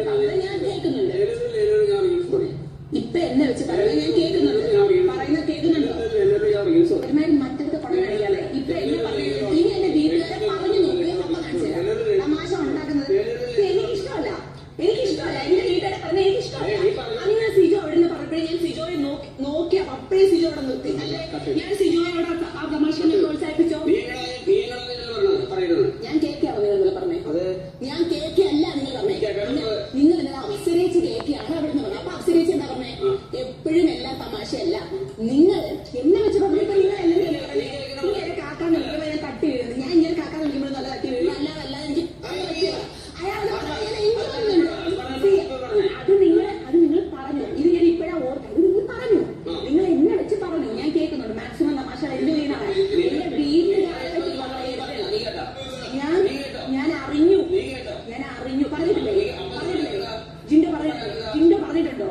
പറഞ്ഞത് ഞാൻ കേൾക്കുന്നുണ്ട്. ഇപ്പൊ എന്നെ വെച്ച് പറയുന്നത് ഞാൻ കേൾക്കുന്നുണ്ട്. പറയുന്നത് കേൾക്കുന്നുണ്ടോ? മറ്റടുത്ത് പണം കഴിക്കാതെ ഇപ്പൊ എന്നെ പറയുന്നത് ഇനി എന്റെ വീട്ടുകാരെ പറഞ്ഞു നോക്ക്. അപ്പൊ കാണിച്ചില്ല തമാശ ഉണ്ടാക്കുന്നത് എനിക്കിഷ്ടമല്ല. എന്റെ വീട്ടുകാരെ പറഞ്ഞ എനിക്കിഷ്ടമല്ല. അങ്ങനെ സിജോ അവിടെ നിന്ന് പറഞ്ഞപ്പോഴേ ഞാൻ സിജോയെ നോക്കിയ അപ്പഴേ സിജോ അവിടെ നിർത്തി. അല്ലെ ഞാൻ സിജോയോട് ആ തമാശനെ പ്രോത്സാഹിപ്പിച്ചോ? ഞാൻ കേൾക്കാവോ നിങ്ങൾ പറഞ്ഞേ? ഞാൻ കേൾക്കല്ല നിങ്ങൾ പറഞ്ഞേ. നിങ്ങൾ ഇന്നലെ അപ്സരേച്ച് കേൾക്കുകയാണ് അവിടെ നിന്ന് പറഞ്ഞത്. അപ്പൊ അപ്സരേച്ച് എന്താ പറഞ്ഞേ? എപ്പോഴും എല്ലാം തമാശയല്ല. നിങ്ങൾ എന്നെ വെച്ച് പറഞ്ഞിട്ട് നിങ്ങൾ ഇങ്ങനെ കാക്കാൻ വിളിക്കുമ്പോൾ ഞാൻ തട്ടി വീഴുന്നത്. ഞാൻ ഇങ്ങനെ കാക്കാൻ വിളിക്കുമ്പോൾ നല്ല തട്ടി വീഴുന്നത്. അല്ലാതെ എനിക്ക് അയാൾ അത് നിങ്ങൾ പറഞ്ഞു. ഇത് ഞാൻ ഇപ്പോഴാ ഓർത്തത്. ഇത് നിങ്ങൾ പറഞ്ഞു. നിങ്ങൾ എന്നെ വെച്ച് പറഞ്ഞു. ഞാൻ കേൾക്കുന്നുണ്ട്. മാക്സിമം തമാശ എന്റെ വീണാണ്. എന്റെ വീട്ടുകാരെ ഞാൻ അറിഞ്ഞു പറഞ്ഞിട്ടില്ലേ? ജിൻഡോ പറഞ്ഞിട്ടുണ്ടോ? ജിൻഡോ പറഞ്ഞിട്ടുണ്ടോ?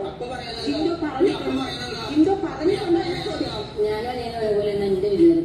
ഞാനോ അതുപോലെ തന്നെ എന്റെ വീട്ടിൽ